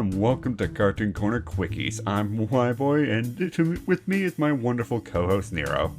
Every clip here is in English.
and welcome to Cartoon Corner Quickies. I'm WHYBOY, and with me is my wonderful co-host NERO.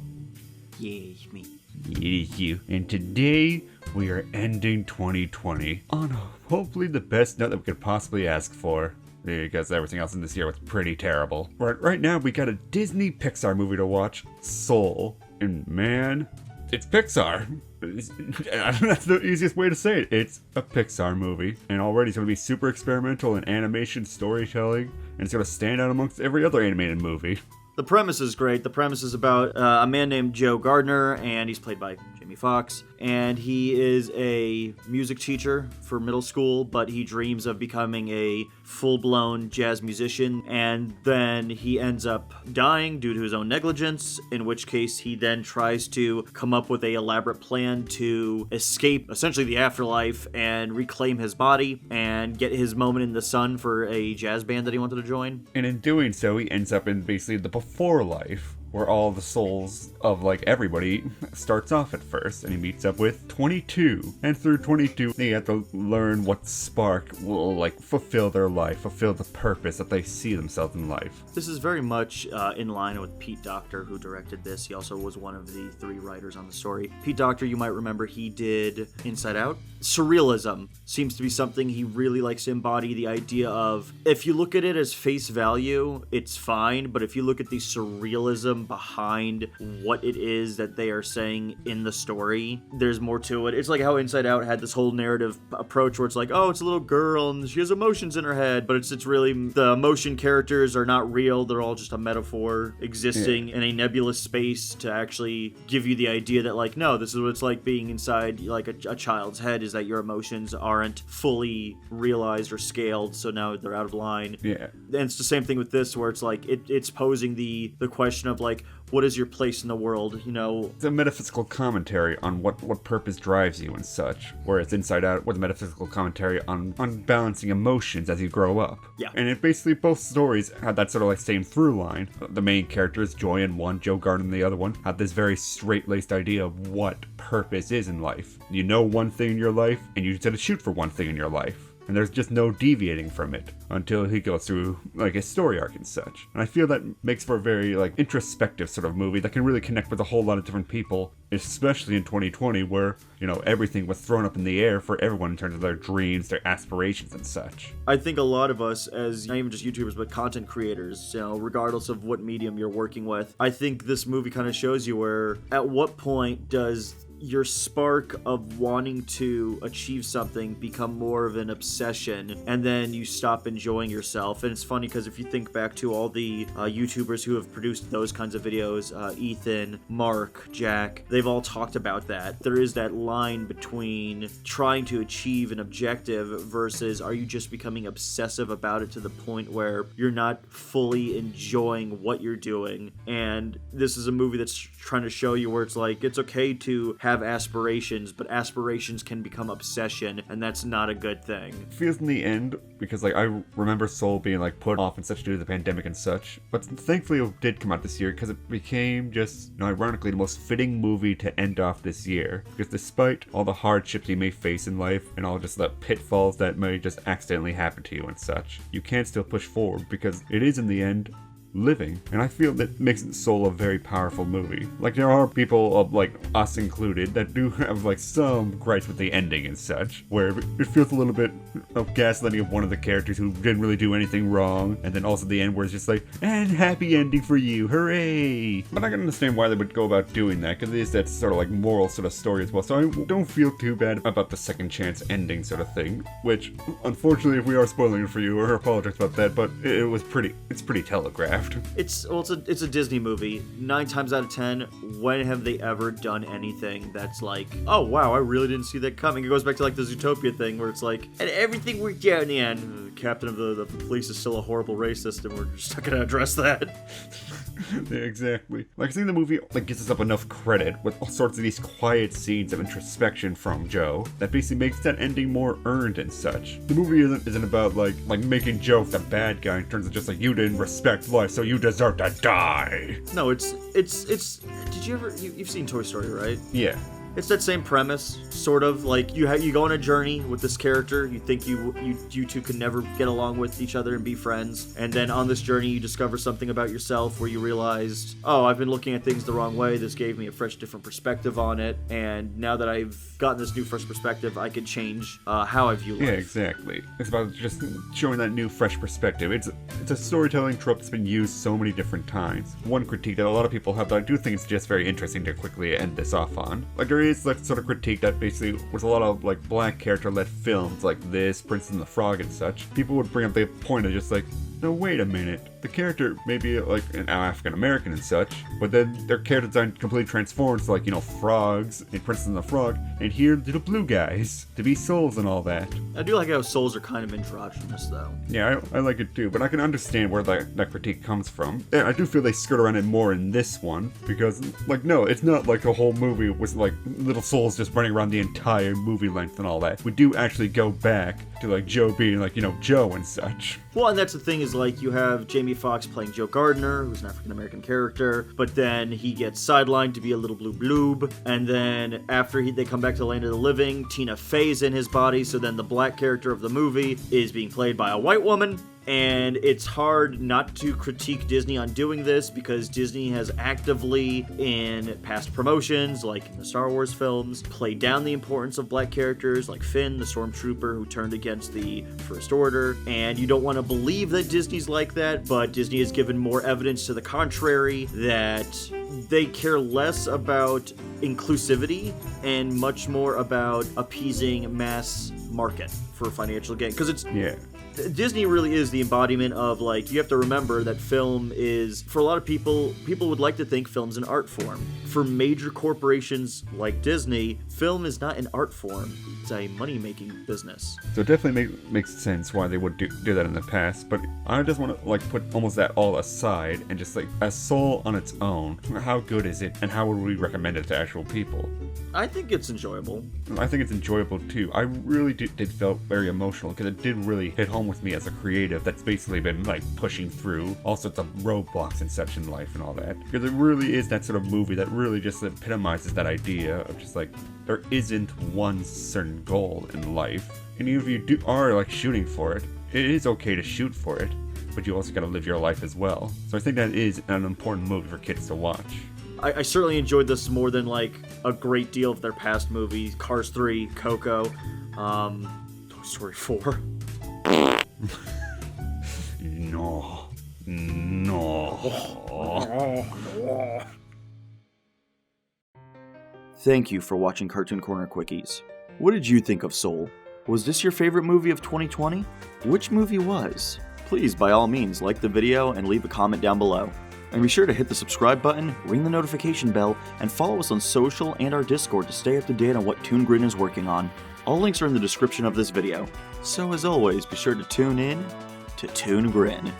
Yeah, it's me. It is you. And today, we are ending 2020 on hopefully the best note that we could possibly ask for, because everything else in this year was pretty terrible. Right now, we got a Disney Pixar movie to watch, Soul, and man, it's Pixar. That's the easiest way to say it. It's a Pixar movie, and already it's going to be super experimental in animation, storytelling, and it's going to stand out amongst every other animated movie. The premise is great. The premise is about a man named Joe Gardner, and he's played by Jamie Foxx, and he is a music teacher for middle school, but he dreams of becoming a full-blown jazz musician, and then he ends up dying due to his own negligence, in which case he then tries to come up with an elaborate plan to escape essentially the afterlife and reclaim his body and get his moment in the sun for a jazz band that he wanted to join. And in doing so, he ends up in basically the before life, where all the souls of, everybody starts off at first, and he meets up with 22. And through 22, they have to learn what spark will, fulfill their life, fulfill the purpose that they see themselves in life. This is very much in line with Pete Docter, who directed this. He also was one of the 3 writers on the story. Pete Docter, you might remember, he did Inside Out. Surrealism seems to be something he really likes to embody, the idea of, if you look at it as face value, it's fine, but if you look at the surrealism behind what it is that they are saying in the story, there's more to it. It's like how Inside Out had this whole narrative approach where it's like, oh, it's a little girl and she has emotions in her head, but it's really, the emotion characters are not real. They're all just a metaphor existing in a nebulous space to actually give you the idea that, no, this is what it's like being inside a child's head, is that your emotions aren't fully realized or scaled, so now they're out of line. Yeah. And it's the same thing with this, where it's it's posing the question of what is your place in the world, It's a metaphysical commentary on what purpose drives you and such, whereas Inside Out was a metaphysical commentary on balancing emotions as you grow up. Yeah. And it basically, both stories had that sort of same through line. The main characters, Joy in one, Joe Gardner in the other one, had this very straight-laced idea of what purpose is in life. You know one thing in your life, and you just gotta shoot for one thing in your life. And there's just no deviating from it until he goes through, a story arc and such. And I feel that makes for a very, introspective sort of movie that can really connect with a whole lot of different people, especially in 2020 where, everything was thrown up in the air for everyone in terms of their dreams, their aspirations and such. I think a lot of us, as not even just YouTubers, but content creators, regardless of what medium you're working with, I think this movie kind of shows you where, at what point does your spark of wanting to achieve something become more of an obsession, and then you stop enjoying yourself. And it's funny because if you think back to all the YouTubers who have produced those kinds of videos, Ethan, Mark, Jack, they've all talked about that. There is that line between trying to achieve an objective versus are you just becoming obsessive about it to the point where you're not fully enjoying what you're doing. And this is a movie that's trying to show you where it's it's okay to have aspirations, but aspirations can become obsession, and that's not a good thing. It feels in the end, because I remember Soul being put off and such due to the pandemic and such, but thankfully it did come out this year because it became just, ironically, the most fitting movie to end off this year. Because despite all the hardships you may face in life and all just the pitfalls that may just accidentally happen to you and such, you can still push forward because it is in the end living. And I feel that makes Soul a very powerful movie. There are people of us included that do have some gripes with the ending and such, where it feels a little bit of gaslighting of one of the characters who didn't really do anything wrong, and then also the end where it's just and happy ending for you, hooray. But I can understand why they would go about doing that, because it is that sort of moral sort of story as well, so I don't feel too bad about the second chance ending sort of thing, which unfortunately, if we are spoiling it for you, I apologize about that, but it's pretty telegraphed. It's a Disney movie. 9 times out of 10, when have they ever done anything that's oh wow, I really didn't see that coming? It goes back to the Zootopia thing where it's and everything worked out in the end. The captain of the police is still a horrible racist, and we're just not gonna address that. Yeah, exactly. I think the movie gives us up enough credit with all sorts of these quiet scenes of introspection from Joe that basically makes that ending more earned and such. The movie isn't about making Joe the bad guy in terms of just you didn't respect life, so you deserve to die. No, it's. Did you ever? You've seen Toy Story, right? Yeah. It's that same premise, sort of. Like, you go on a journey with this character. You think you two can never get along with each other and be friends. And then on this journey, you discover something about yourself where you realized, oh, I've been looking at things the wrong way. This gave me a fresh, different perspective on it. And now that I've gotten this new, fresh perspective, I can change how I view life. Yeah, exactly. It's about just showing that new, fresh perspective. It's a storytelling trope that's been used so many different times. One critique that a lot of people have, but I do think it's just very interesting to quickly end this off on. Like, there is like sort of critique that basically with a lot of like black character-led films like this, Princess and the Frog and such, people would bring up the point of just like, no, wait a minute. The character may be like an African-American and such, but then their character design completely transforms to like, you know, frogs in Princess and the Frog, and here little blue guys to be souls and all that. I do like how souls are kind of androgynous, though. Yeah, I like it too, but I can understand where that critique comes from. And I do feel they skirt around it more in this one, because, like, no, it's not like a whole movie with, like, little souls just running around the entire movie length and all that. We do actually go back to, like, Joe being, like, you know, Joe and such. Well, and that's the thing is, like, you have Jamie Foxx playing Joe Gardner, who's an African-American character, but then he gets sidelined to be a little blue bloob, and then after they come back to the land of the living, Tina Fey's in his body, so then the black character of the movie is being played by a white woman. And it's hard not to critique Disney on doing this because Disney has actively, in past promotions, like in the Star Wars films, played down the importance of black characters like Finn, the stormtrooper who turned against the First Order. And you don't want to believe that Disney's like that, but Disney has given more evidence to the contrary that they care less about inclusivity and much more about appeasing mass market for financial gain. Because it's... Yeah. Disney really is the embodiment of, like, you have to remember that film is, for a lot of people would like to think film's an art form. For major corporations like Disney, film is not an art form. It's a money-making business. So it definitely makes sense why they would do that in the past, but I just want to, like, put almost that all aside and just, like, as Soul on its own, how good is it, and how would we recommend it to actual people? I think it's enjoyable. I think it's enjoyable, too. I really did feel very emotional, because it did really hit home with me as a creative that's basically been like pushing through all sorts of roadblocks and such in life and all that, because it really is that sort of movie that really just epitomizes that idea of just like there isn't one certain goal in life, and even if you are like shooting for it, it is okay to shoot for it, but you also got to live your life as well. So I think that is an important movie for kids to watch. I certainly enjoyed this more than like a great deal of their past movies. Cars 3, Coco, Toy Story 4. No. Thank you for watching Cartoon Corner Quickies. What did you think of Soul? Was this your favorite movie of 2020? Which movie was? Please, by all means, like the video and leave a comment down below. And be sure to hit the subscribe button, ring the notification bell, and follow us on social and our Discord to stay up to date on what ToonGrin is working on. All links are in the description of this video. So as always, be sure to tune in to ToonGrin.